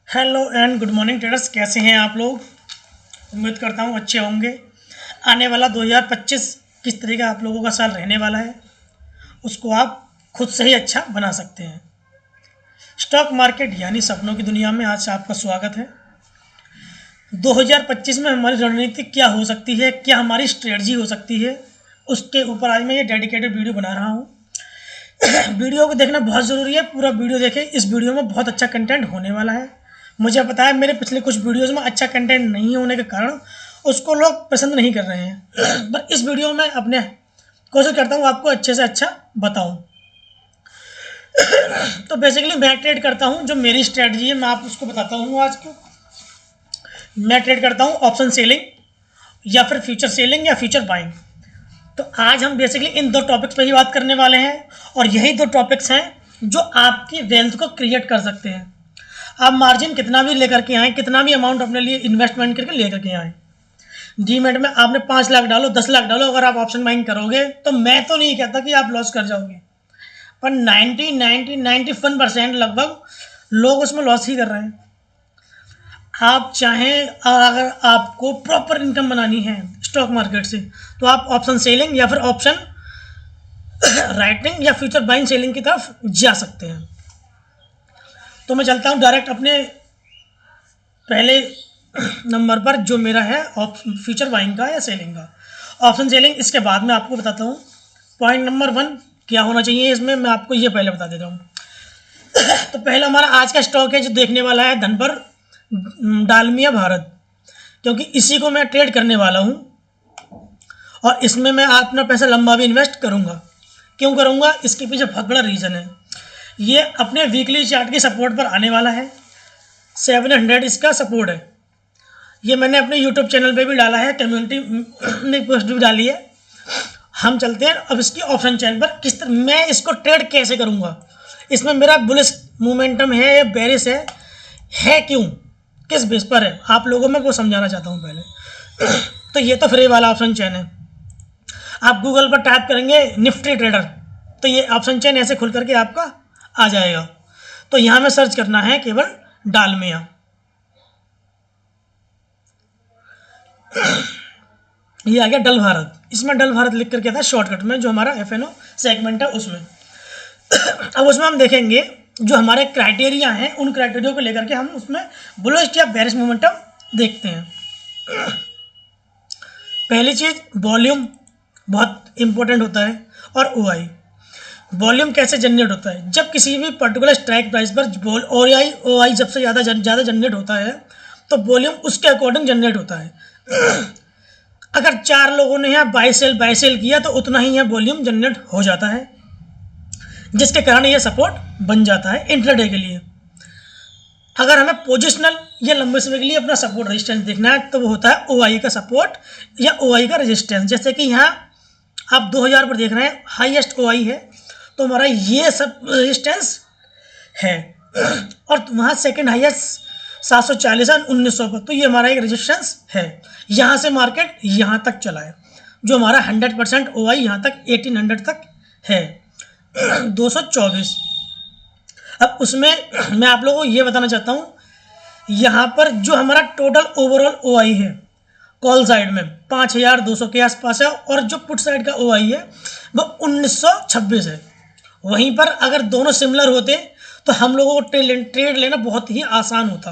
Hello and good morning traders, कैसे हैं आप लोग। उम्मीद करता हूँ अच्छे होंगे। आने वाला 2025 किस तरह का आप लोगों का साल रहने वाला है, उसको आप खुद से ही अच्छा बना सकते हैं। स्टॉक मार्केट यानी सपनों की दुनिया में आज आपका स्वागत है। 2025 में हमारी रणनीति क्या हो सकती है, क्या हमारी स्ट्रेटजी हो सकती है, उसके ऊपर आज मैं ये डेडिकेटेड वीडियो बना रहा हूँ। वीडियो को देखना बहुत ज़रूरी है, पूरा वीडियो देखें। इस वीडियो में बहुत अच्छा कंटेंट होने वाला है। मुझे पता है मेरे पिछले कुछ वीडियोस में अच्छा कंटेंट नहीं होने के कारण उसको लोग पसंद नहीं कर रहे हैं। पर इस वीडियो में अपने कोशिश करता हूँ आपको अच्छे से अच्छा बताऊँ। तो बेसिकली मैं ट्रेड करता हूँ, जो मेरी स्ट्रेटजी है मैं आप उसको बताता हूँ आज क्यों। मैं ट्रेड करता हूँ ऑप्शन सेलिंग या फिर फ्यूचर सेलिंग या फ्यूचर बाइंग। तो आज हम बेसिकली इन दो टॉपिक्स पे ही बात करने वाले हैं, और यही दो टॉपिक्स हैं जो आपकी वेल्थ को क्रिएट कर सकते हैं। आप मार्जिन कितना भी लेकर के आए, कितना भी अमाउंट अपने लिए इन्वेस्टमेंट करके लेकर के आए, डीमेट में आपने 5 लाख डालो, 10 लाख डालो, अगर आप ऑप्शन बाइंग करोगे तो मैं तो नहीं कहता कि आप लॉस कर जाओगे, पर 91% लगभग लोग उसमें लॉस ही कर रहे हैं। आप चाहें, अगर आपको प्रॉपर इनकम बनानी है स्टॉक मार्केट से, तो आप ऑप्शन सेलिंग या फिर ऑप्शन राइटिंग या फ्यूचर बाइंग सेलिंग की तरफ जा सकते हैं। तो मैं चलता हूँ डायरेक्ट अपने पहले नंबर पर, जो मेरा है फ्यूचर बाइंग का या सेलिंग का। ऑप्शन सेलिंग इसके बाद में आपको बताता हूँ। पॉइंट नंबर 1 क्या होना चाहिए इसमें, मैं आपको ये पहले बता देता हूँ। तो पहला हमारा आज का स्टॉक है जो देखने वाला है धनपर डालमिया भारत, क्योंकि इसी को मैं ट्रेड करने वाला हूँ और इसमें मैं अपना पैसा लंबा भी इन्वेस्ट करूँगा। क्यों करूँगा, इसके पीछे बहुत बड़ा रीज़न है। ये अपने वीकली चार्ट की सपोर्ट पर आने वाला है। 700 इसका सपोर्ट है। ये मैंने अपने यूट्यूब चैनल पे भी डाला है, कम्युनिटी ने पोस्ट भी डाली है। हम चलते हैं अब इसकी ऑप्शन चैन पर, किस तरह मैं इसको ट्रेड कैसे करूँगा, इसमें मेरा बुलिश मोमेंटम है या बेरिश है क्यों, किस बेस पर है, आप लोगों में वो समझाना चाहता हूँ पहले। तो ये तो फ्री वाला ऑप्शन चैन है। आप गूगल पर टाइप करेंगे निफ्टी ट्रेडर, तो ये ऑप्शन चैन ऐसे खुल करके आपका आ जाएगा। तो यहाँ में सर्च करना है केवल डालमिया। ये आ गया डल भारत, इसमें डल भारत लिख करके था शॉर्टकट में, जो हमारा एफएनओ सेगमेंट है उसमें। अब उसमें हम देखेंगे जो हमारे क्राइटेरिया हैं, उन क्राइटेरिया को लेकर के हम उसमें बुलिश या बेरिश मोमेंटम देखते हैं। पहली चीज वॉल्यूम बहुत इंपॉर्टेंट होता है, और ओआई। वॉल्यूम कैसे जनरेट होता है, जब किसी भी पर्टिकुलर स्ट्राइक प्राइस पर ओआई जब से ज़्यादा जनरेट होता है तो वॉल्यूम उसके अकॉर्डिंग जनरेट होता है। अगर 4 लोगों ने यहाँ बाय सेल किया तो उतना ही यहाँ वॉल्यूम जनरेट हो जाता है, जिसके कारण ये सपोर्ट बन जाता है इंट्राडे के लिए। अगर हमें पोजिशनल या लंबे समय के लिए अपना सपोर्ट रेजिस्टेंस देखना है तो वो होता है ओआई का सपोर्ट या ओआई का रेजिस्टेंस। जैसे कि यहाँ आप 2000 पर देख रहे हैं, हाईएस्ट ओआई है, तो हमारा ये सब रेजिस्टेंस है, और वहाँ सेकंड हाईएस्ट 740 है 1900 पर, तो ये हमारा एक रेजिस्टेंस है। यहाँ से मार्केट यहाँ तक चला है, जो हमारा 100% ओआई यहाँ तक 1800 तक है, 224। अब उसमें मैं आप लोगों को ये बताना चाहता हूँ, यहाँ पर जो हमारा टोटल ओवरऑल ओआई है कॉल साइड में 5200 के आसपास है, और जो पुट साइड का ओआई है वो 1926 है। वहीं पर अगर दोनों सिमिलर होते तो हम लोगों को ट्रेड लेना बहुत ही आसान होता,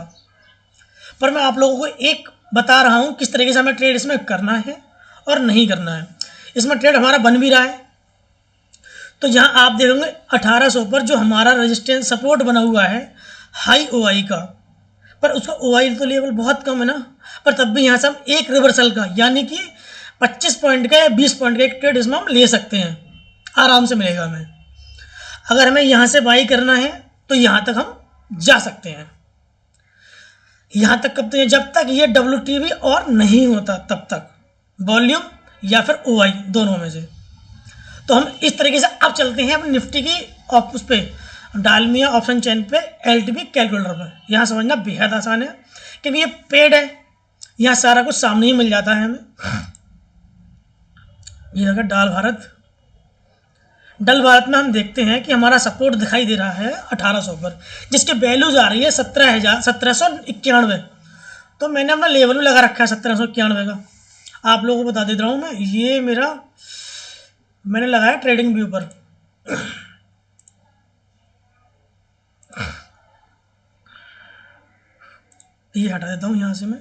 पर मैं आप लोगों को एक बता रहा हूँ किस तरीके से हमें ट्रेड इसमें करना है और नहीं करना है। इसमें ट्रेड हमारा बन भी रहा है। तो यहाँ आप देखोगे 1800 पर जो हमारा रेजिस्टेंस सपोर्ट बना हुआ है हाई ओआई का, पर उसका ओआई तो लेवल बहुत कम है ना, पर तब भी यहाँ से हम एक रिवर्सल का यानी कि 25 पॉइंट का या 20 पॉइंट का एक ट्रेड इसमें हम ले सकते हैं, आराम से मिलेगा हमें। अगर हमें यहाँ से बाई करना है तो यहाँ तक हम जा सकते हैं। यहाँ तक कब तक, जब तक ये WTB और नहीं होता तब तक, वॉल्यूम या फिर ओआई दोनों में से। तो हम इस तरीके से अब चलते हैं अपनी निफ्टी की उस पर डालमिया ऑप्शन चेन पे एलटीपी कैलकुलेटर पर। यहाँ समझना बेहद आसान है क्योंकि ये पेड है, यहाँ सारा कुछ सामने ही मिल जाता है हमें। ये अगर डाल भारत डल भारत में हम देखते हैं कि हमारा सपोर्ट दिखाई दे रहा है 1800 पर, जिसके वैल्यूज आ रही है 1791। तो मैंने अपना लेवल भी लगा रखा है 1791 का। आप लोगों को बता दे रहा हूँ मैं, ये मेरा मैंने लगाया ट्रेडिंग व्यू पर। ये हटा देता हूँ यहाँ से मैं।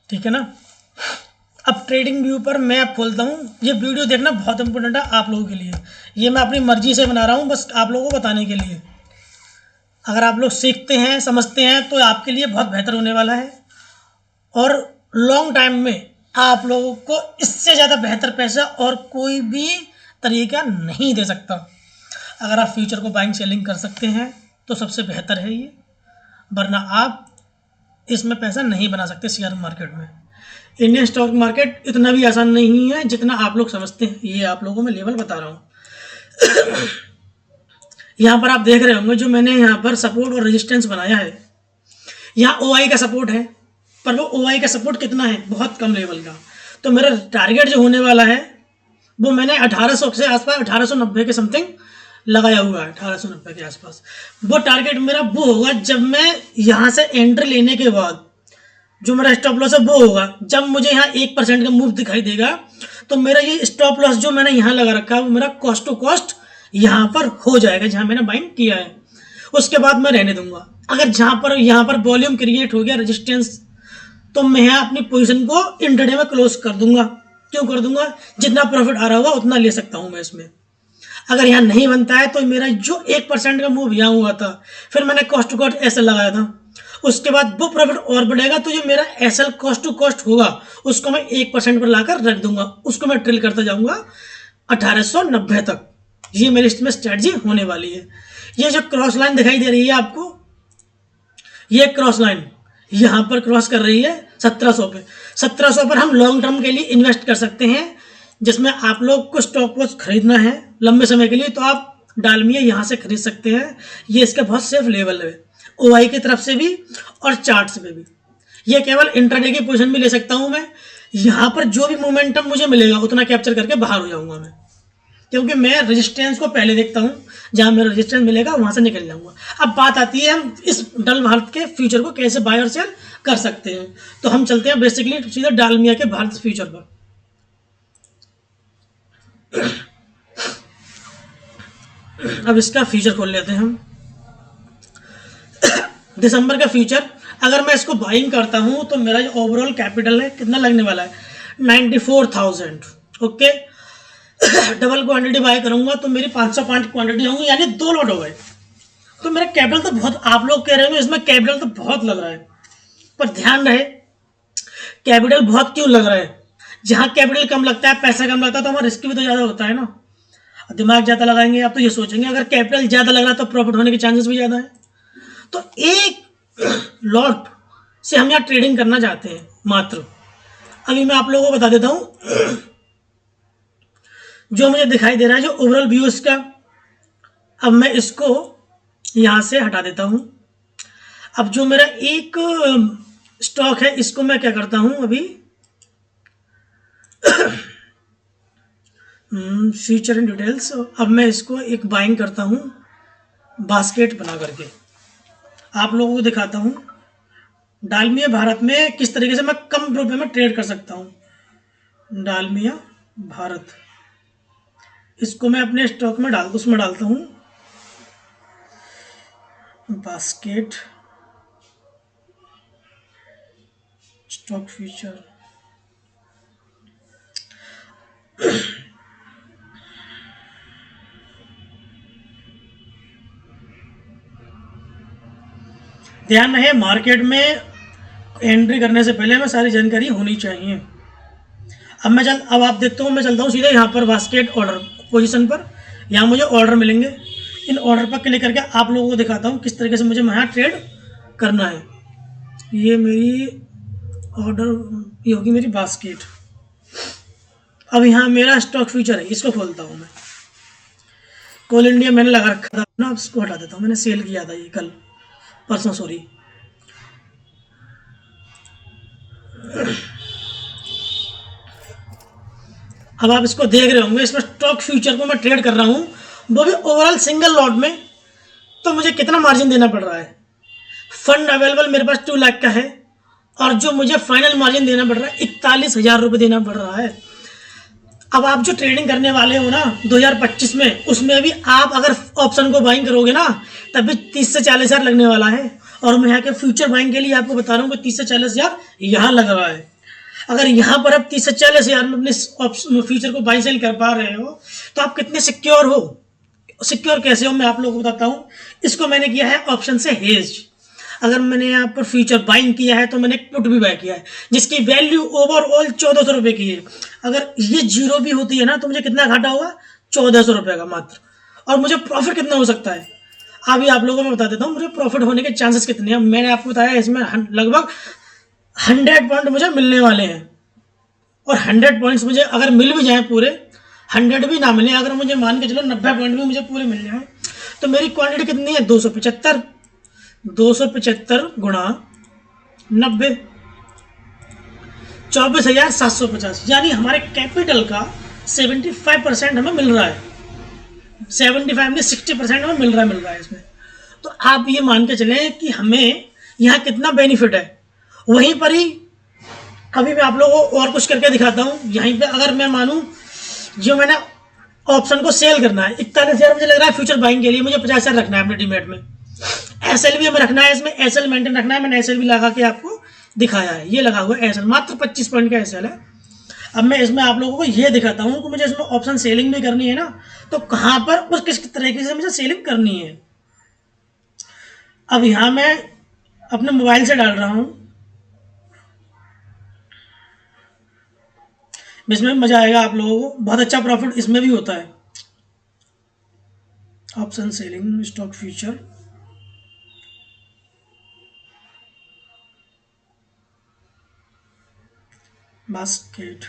ठीक है ना। अब ट्रेडिंग व्यू पर मैं खोलता हूँ। ये वीडियो देखना बहुत इंपॉर्टेंट है आप लोगों के लिए। ये मैं अपनी मर्जी से बना रहा हूँ, बस आप लोगों को बताने के लिए। अगर आप लोग सीखते हैं, समझते हैं, तो आपके लिए बहुत बेहतर होने वाला है और लॉन्ग टाइम में आप लोगों को इससे ज़्यादा बेहतर पैसा और कोई भी तरीका नहीं दे सकता। अगर आप फ्यूचर को बाइंग सेलिंग कर सकते हैं तो सबसे बेहतर है ये, वरना आप इसमें पैसा नहीं बना सकते। शेयर मार्केट में इंडियन स्टॉक मार्केट इतना भी आसान नहीं है जितना आप लोग समझते हैं। ये आप लोगों को मैं लेवल बता रहा हूँ। यहाँ पर आप देख रहे होंगे जो मैंने यहाँ पर सपोर्ट और रेजिस्टेंस बनाया है, यहाँ OI का सपोर्ट है, पर वो OI का सपोर्ट कितना है, बहुत कम लेवल का। तो मेरा टारगेट जो होने वाला है वो मैंने 1800 से आसपास 1890 के समथिंग लगाया हुआ है। 1890 के आसपास वो टारगेट मेरा वो होगा जब मैं यहाँ से एंट्री लेने के बाद जो मेरा स्टॉप लॉस है वो होगा जब मुझे यहाँ 1% का मूव दिखाई देगा। तो मेरा ये स्टॉप लॉस जो मैंने यहाँ लगा रखा है वो मेरा कॉस्ट टू कॉस्ट यहाँ पर हो जाएगा जहाँ मैंने बाइंग किया है। उसके बाद मैं रहने दूंगा। अगर यहाँ पर वॉल्यूम क्रिएट हो गया रेजिस्टेंस, तो मैं यहाँ अपनी पोजीशन को इंट्राडे में क्लोज कर दूंगा। क्यों कर दूंगा? जितना प्रॉफिट आ रहा होगा उतना ले सकता हूँ मैं इसमें। अगर यहाँ नहीं बनता है तो मेरा जो 1% का मूव यहाँ हुआ था, फिर मैंने कॉस्ट टू कॉस्ट ऐसे लगाया था, उसके बाद वो प्रॉफिट और बढ़ेगा तो जो मेरा एसएल कॉस्ट टू कॉस्ट होगा उसको मैं 1% पर लाकर रख दूंगा। उसको मैं ट्रिल करता जाऊंगा 1890 तक। ये मेरी इसमें स्ट्रेटजी होने वाली है। ये जो क्रॉस लाइन दिखाई दे रही है आपको, ये क्रॉस लाइन यहाँ पर क्रॉस कर रही है 1700 पे। 1700 पर हम लॉन्ग टर्म के लिए इन्वेस्ट कर सकते हैं, जिसमें आप लोग को स्टॉक वॉच खरीदना है लंबे समय के लिए तो आप डालमिया यहाँ से खरीद सकते हैं। ये इसका बहुत सेफ लेवल है OI की तरफ से भी और चार्ट्स पे भी। ये केवल इंट्राडे की पोजीशन भी ले सकता हूँ मैं। यहाँ पर जो भी मोमेंटम मुझे मिलेगा उतना कैप्चर करके बाहर हो जाऊंगा मैं, क्योंकि मैं रेजिस्टेंस को पहले देखता हूँ। जहाँ मेरा रेजिस्टेंस मिलेगा वहां से निकल जाऊंगा। अब बात आती है हम इस डल भारत के फ्यूचर को कैसे बाय और सेल कर सकते हैं। तो हम चलते हैं बेसिकली सीधा डालमिया के भारत फ्यूचर पर। अब इसका फ्यूचर खोल लेते हैं हम। दिसंबर का फ्यूचर अगर मैं इसको बाइंग करता हूं तो मेरा जो ओवरऑल कैपिटल है कितना लगने वाला है 94,000। ओके, डबल क्वांटिटी बाय करूंगा तो मेरी 500 पॉइंट क्वांटिटी होंगी, यानी 2 लॉट हो गए। तो मेरा कैपिटल तो बहुत, आप लोग कह रहे होंगे इसमें कैपिटल तो बहुत लग रहा है, पर ध्यान रहे कैपिटल बहुत क्यों लग रहा है। जहां कैपिटल कम लगता है, पैसा कम लगता है, तो हमारा रिस्क भी तो ज्यादा होता है ना। दिमाग ज्यादा लगाएंगे आप तो ये सोचेंगे अगर कैपिटल ज्यादा लग रहा है तो प्रॉफिट होने के चांसेस भी ज्यादा है। तो एक लॉट से हम यहाँ ट्रेडिंग करना चाहते हैं मात्र। अभी मैं आप लोगों को बता देता हूं जो मुझे दिखाई दे रहा है जो ओवरऑल व्यू इसका। अब मैं इसको यहां से हटा देता हूं। अब जो मेरा एक स्टॉक है इसको मैं क्या करता हूं अभी फ्यूचर इन डिटेल्स। अब मैं इसको एक बाइंग करता हूं बास्केट बना करके, आप लोगों को दिखाता हूं डालमिया भारत में किस तरीके से मैं कम रुपए में ट्रेड कर सकता हूं। डालमिया भारत, इसको मैं अपने स्टॉक में उसमें डालता हूं बास्केट स्टॉक फ्यूचर। ध्यान रहे मार्केट में एंट्री करने से पहले हमें सारी जानकारी होनी चाहिए। अब आप देखते हो मैं चलता हूँ सीधे यहाँ पर बास्केट ऑर्डर पोजीशन पर। यहाँ मुझे ऑर्डर मिलेंगे, इन ऑर्डर पर क्लिक करके आप लोगों को दिखाता हूँ किस तरीके से मुझे यहाँ ट्रेड करना है। ये मेरी ऑर्डर, ये होगी मेरी बास्केट। अब यहाँ मेरा स्टॉक फ्यूचर है, इसको खोलता हूँ मैं। कोल इंडिया मैंने लगा रखा था ना, अब इसको हटा देता हूँ। मैंने सेल किया था ये कल परसों, सॉरी। अब आप इसको देख रहे होंगे, इसमें स्टॉक फ्यूचर को मैं ट्रेड कर रहा हूँ, वो भी ओवरऑल सिंगल लॉट में। तो मुझे कितना मार्जिन देना पड़ रहा है? फंड अवेलेबल मेरे पास 2 लाख का है, और जो मुझे फाइनल मार्जिन देना पड़ रहा है 41,000 रुपये देना पड़ रहा है। अब आप जो ट्रेडिंग करने वाले हो ना 2025 में, उसमें भी आप अगर ऑप्शन को बाइंग करोगे ना, तब भी 30 से 40 हज़ार लगने वाला है। और मैं यहाँ के फ्यूचर बाइंग के लिए आपको बता रहा हूँ कि 30 से 40 हज़ार यहाँ लग रहा है। अगर यहाँ पर आप 30 से 40 हज़ार में अपने फ्यूचर को बाई सेल कर पा रहे हो, तो आप कितने सिक्योर हो। सिक्योर कैसे हो मैं आप लोगों को बताता हूँ। इसको मैंने किया है ऑप्शन से हेज। अगर मैंने यहाँ पर फ्यूचर बाइंग किया है तो मैंने पुट भी बाय किया है, जिसकी वैल्यू ओवरऑल 1400 रुपये की है। अगर ये जीरो भी होती है ना, तो मुझे कितना घाटा होगा? 1400 रुपये का मात्र। और मुझे प्रॉफिट कितना हो सकता है अभी आप लोगों को बता देता हूँ। मुझे प्रॉफिट होने के चांसेस कितने हैं मैंने आपको बताया। इसमें लगभग 100 पॉइंट मुझे मिलने वाले हैं। और 100 पॉइंट्स मुझे अगर मिल भी जाए पूरे, 100 भी ना मिले, अगर मुझे मान के चलो 90 पॉइंट भी मुझे पूरे मिल जाए, तो मेरी क्वांटिटी कितनी है? 275 गुणा 90, 24,750। यानी हमारे कैपिटल का 75% हमें मिल रहा है। 75 में 60% हमें मिल रहा है इसमें। तो आप ये मान के चलें कि हमें यहाँ कितना बेनिफिट है। वहीं पर ही अभी मैं आप लोगों को और कुछ करके दिखाता हूँ। यहीं पे अगर मैं मानूँ, जो मैंने ऑप्शन को सेल करना है 41,000 मुझे लग रहा है फ्यूचर बाइंग के लिए, मुझे 50,000 रखना है अपने डीमेट में। एसएल भी हमें रखना है, इसमें एसएल मेंटेन रखना है। मैंने एसएल भी लगा के आपको दिखाया है, ये लगा हुआ है एसएल, मात्र 25 पॉइंट का एसएल है। अब मैं इसमें आप लोगों को ये दिखाता हूँ कि मुझे इसमें ऑप्शन सेलिंग भी करनी है ना, तो कहाँ पर और किस तरीके से मुझे सेलिंग करनी है। अब यहाँ मैं अपने मोबाइल से डाल रहा हूँ, इसमें मजा आएगा आप लोगों को। बहुत अच्छा प्रॉफिट इसमें भी होता है। Option selling stock future, basket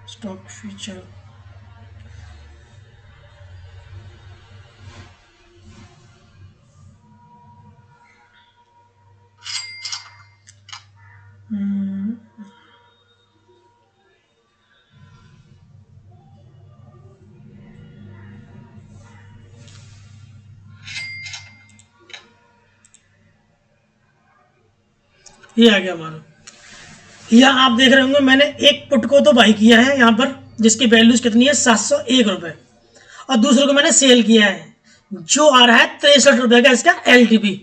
stock future, ये आ गया हमारा। यहाँ आप देख रहे होंगे मैंने एक पुट को तो बाई किया है यहाँ पर, जिसकी वैल्यूज कितनी है? 701 रुपये। और दूसरे को मैंने सेल किया है, जो आ रहा है 63 रुपये का इसका LTP।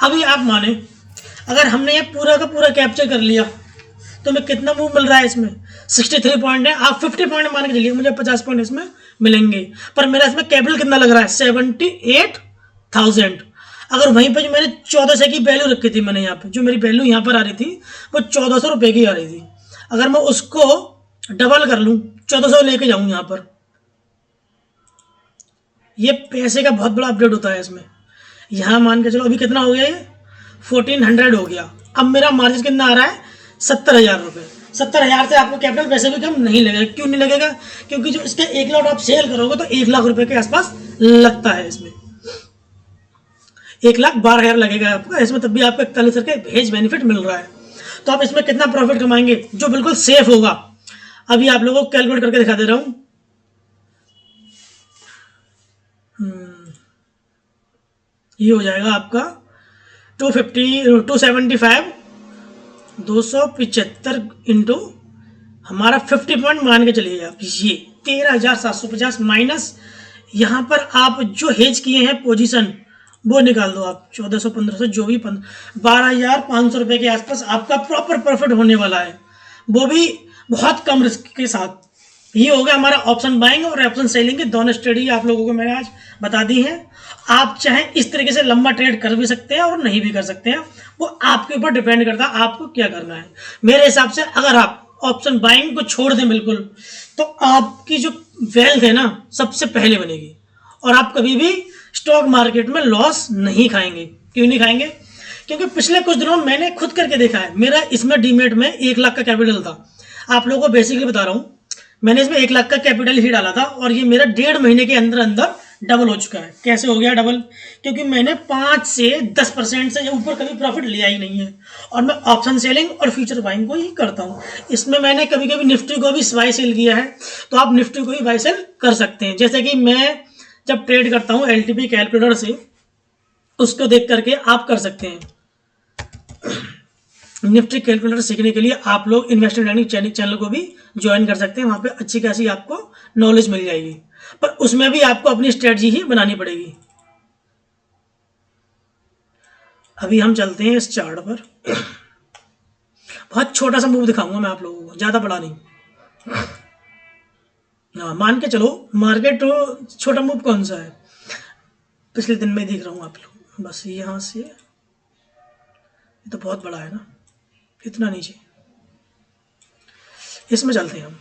अभी आप माने अगर हमने ये पूरा का पूरा कैप्चर कर लिया, तो हमें कितना मूव मिल रहा है इसमें? 63 पॉइंट है। आप 50 पॉइंट मान के चलिए, मुझे 50 पॉइंट इसमें मिलेंगे। पर मेरा इसमें कैपिटल कितना लग रहा है? 78,000। अगर वहीं पर जो मैंने 1400 की वैल्यू रखी थी, मैंने यहाँ पे जो मेरी वैल्यू यहाँ पर आ रही थी वो 1400 रुपये की आ रही थी। अगर मैं उसको डबल कर लूँ, 1400 लेके जाऊँ यहाँ पर, ये पैसे का बहुत बड़ा अपडेट होता है इसमें। यहाँ मान के चलो अभी कितना हो गया, ये 1400 हो गया। अब मेरा मार्जिन कितना आ रहा है? 70,000 रुपये। 70,000 से आपको कैपिटल पैसे भी कम नहीं लगेगा। क्यों नहीं लगेगा? क्योंकि जो इसके 1 लॉट आप सेल करोगे तो 1 लाख रुपए के आसपास लगता है इसमें। 1,12,000 लगेगा आपको इसमें, तब भी आपको 41 के भेज बेनिफिट मिल रहा है। तो आप इसमें कितना प्रॉफिट कमाएंगे जो बिल्कुल सेफ होगा, अभी आप लोगों को कैलकुलेट करके दिखा दे रहा हूं। ये हो जाएगा आपका 275 275 इंटू हमारा 50 पॉइंट मान के चलिए आप, ये 13,750 माइनस यहाँ पर आप जो हेज किए हैं पोजीशन वो निकाल दो आप, 1400 1500 जो भी 12,500 रुपये के आसपास आपका प्रॉपर प्रॉफिट होने वाला है, वो भी बहुत कम रिस्क के साथ। ये हो गया हमारा ऑप्शन बाइंग और ऑप्शन सेलिंग की दोनों स्ट्रेटजी आप लोगों को मैंने आज बता दी है। आप चाहें इस तरीके से लंबा ट्रेड कर भी सकते हैं और नहीं भी कर सकते हैं, वो आपके ऊपर डिपेंड करता है आपको क्या करना है। मेरे हिसाब से अगर आप ऑप्शन बाइंग को छोड़ दें बिल्कुल, तो आपकी जो वेल्थ है ना सबसे पहले बनेगी और आप कभी भी स्टॉक मार्केट में लॉस नहीं खाएंगे। क्यों नहीं खाएंगे? क्योंकि पिछले कुछ दिनों मैंने खुद करके देखा है। मेरा इसमें डीमेट में 1 लाख का कैपिटल था। आप लोगों को बेसिकली बता रहा हूँ, मैंने इसमें 1 लाख का कैपिटल ही डाला था और ये मेरा 1.5 महीने के अंदर अंदर डबल हो चुका है। कैसे हो गया डबल? क्योंकि मैंने 5 से 10% से ऊपर कभी प्रॉफिट लिया ही नहीं है, और मैं ऑप्शन सेलिंग और फ्यूचर बाइंग को ही करता हूँ। इसमें मैंने कभी कभी निफ्टी को भी बाई सेल किया है, तो आप निफ्टी को भी बाई सेल कर सकते हैं। जैसे कि मैं जब ट्रेड करता हूँ एलटीपी कैलकुलेटर से, उसको देख करके आप कर सकते हैं। निफ्टी कैलकुलेटर सीखने के लिए आप लोग इन्वेस्टमेंट लर्निंग चैनल को भी ज्वाइन कर सकते हैं। वहाँ पे अच्छी खासी आपको नॉलेज मिल जाएगी, पर उसमें भी आपको अपनी स्ट्रेटजी ही बनानी पड़ेगी। अभी हम चलते हैं इस चार्ट पर। बहुत छोटा सा मूव दिखाऊंगा मैं आप लोगों को, ज़्यादा बड़ा नहीं। हाँ, मान के चलो मार्केट तो छोटा मूव कौन सा है, पिछले दिन में देख रहा हूँ आप लोग, बस यहाँ से, ये तो बहुत बड़ा है ना, इतना नीचे। इसमें चलते हैं हम।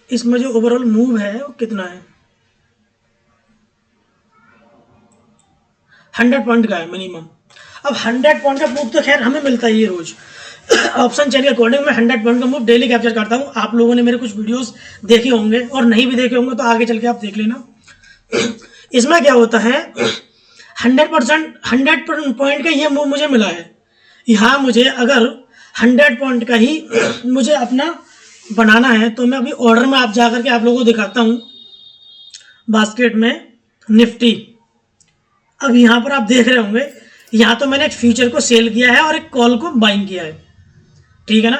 इसमें जो ओवरऑल मूव है वो कितना है, 100 पॉइंट का है मिनिमम। अब 100 पॉइंट का मूव तो खैर हमें मिलता ही है रोज। ऑप्शन चेन के अकॉर्डिंग मैं 100 पॉइंट का मूव डेली कैप्चर करता हूँ। आप लोगों ने मेरे कुछ वीडियोस देखे होंगे, और नहीं भी देखे होंगे तो आगे चल के आप देख लेना। इसमें क्या होता है, 100 पॉइंट का ये मूव मुझे मिला है। यहाँ मुझे अगर 100 पॉइंट का ही मुझे अपना बनाना है, तो मैं अभी ऑर्डर में आप जाकर के आप लोगों को दिखाता हूँ। बास्केट में निफ्टी, अब यहाँ पर आप देख रहे होंगे, यहाँ तो मैंने एक फ्यूचर को सेल किया है और एक कॉल को बाइंग किया है, ठीक है ना।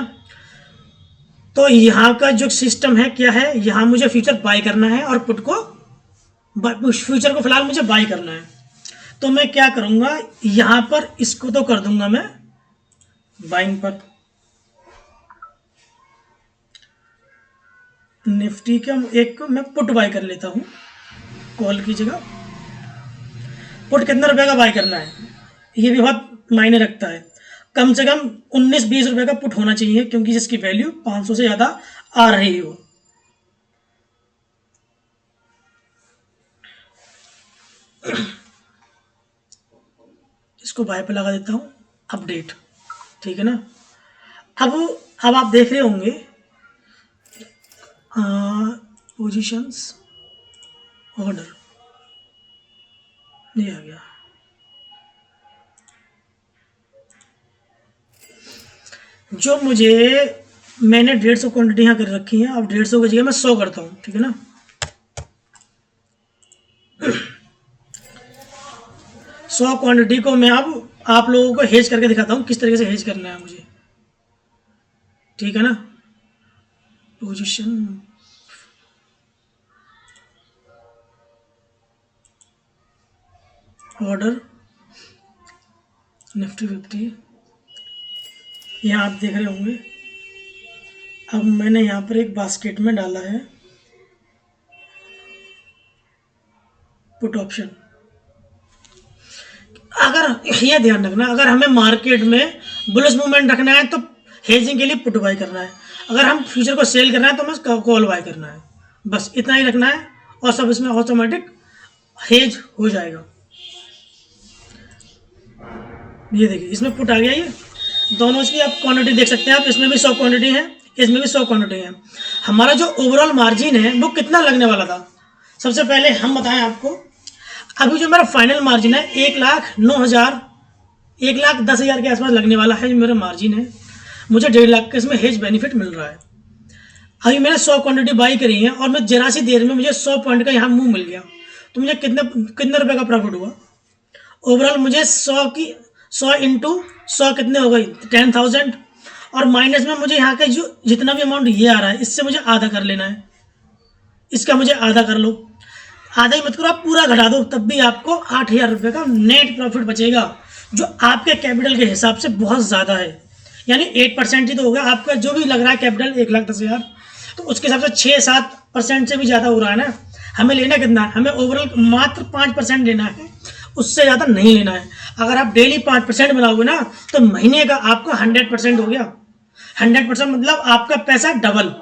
तो यहाँ का जो सिस्टम है क्या है, यहाँ मुझे फ्यूचर बाई करना है और पुट को, फ्यूचर को फिलहाल मुझे बाई करना है। तो मैं क्या करूँगा, यहाँ पर इसको तो कर दूंगा मैं बाइंग पर, निफ्टी का एक को मैं पुट बाई कर लेता हूँ कॉल की जगह। पुट कितना रुपए का बाई करना है, ये भी बहुत मायने रखता है। कम से कम 19-20 रुपए का पुट होना चाहिए, क्योंकि जिसकी वैल्यू 500 से ज़्यादा आ रही हो। इसको बाय पे लगा देता हूँ, अपडेट, ठीक है ना। अब आप देख रहे होंगे पोजीशंस, ऑर्डर, ये आ गया। जो मुझे मैंने 150 क्वांटिटी यहाँ कर रखी है, अब 150 की जगह मैं 100 करता हूँ, ठीक है ना। 100 क्वांटिटी को मैं अब आप लोगों को हेज करके दिखाता हूँ किस तरीके से हेज करना है मुझे, ठीक है ना। पोजीशन, ऑर्डर, निफ्टी 50, यहाँ आप देख रहे होंगे। अब मैंने यहाँ पर एक बास्केट में डाला है पुट ऑप्शन। अगर ये ध्यान रखना, अगर हमें मार्केट में बुलिश मूवमेंट रखना है तो हेजिंग के लिए पुट बाय करना है, अगर हम फ्यूचर को सेल करना है तो हमें कॉल बाय करना है, बस इतना ही रखना है, और सब इसमें ऑटोमेटिक हेज हो जाएगा। ये देखिए इसमें पुट आ गया, ये दोनों की आप क्वांटिटी देख सकते हैं आप, इसमें भी 100 क्वांटिटी है, इसमें भी 100 क्वांटिटी है। हमारा जो ओवरऑल मार्जिन है वो कितना लगने वाला था, सबसे पहले हम बताएं आपको। अभी जो मेरा फाइनल मार्जिन है 1,09,000, 1,10,000 के आसपास लगने वाला है जो मेरा मार्जिन है। मुझे 1.5 लाख का इसमें हेज बेनिफिट मिल रहा है। अभी मैंने 100 क्वांटिटी बाई करी है, और मैं जरा सी देर में मुझे 100 पॉइंट का यहाँ मूव मिल गया, तो मुझे कितने रुपए का प्रॉफिट हुआ ओवरऑल। मुझे 100 इंटू 100 कितने हो गई, 10,000, और माइनस में मुझे यहाँ का जो जितना भी अमाउंट ये आ रहा है, इससे मुझे आधा कर लेना है, इसका मुझे आधा कर लो। आधा ही मत करो, आप पूरा घटा दो, तब भी आपको 8,000 रुपये का नेट प्रॉफिट बचेगा, जो आपके कैपिटल के हिसाब से बहुत ज़्यादा है। यानी 8% ही तो होगा आपका, जो भी लग रहा है कैपिटल 1,10,000, तो उसके हिसाब से 6-7% से भी ज़्यादा हो रहा है ना। हमें लेना कितना है, हमें ओवरऑल मात्र 5% लेना है, उससे ज़्यादा नहीं लेना है। अगर आप डेली 5% बनाओगे ना, तो महीने का आपका 100% हो गया। 100% मतलब आपका पैसा डबल।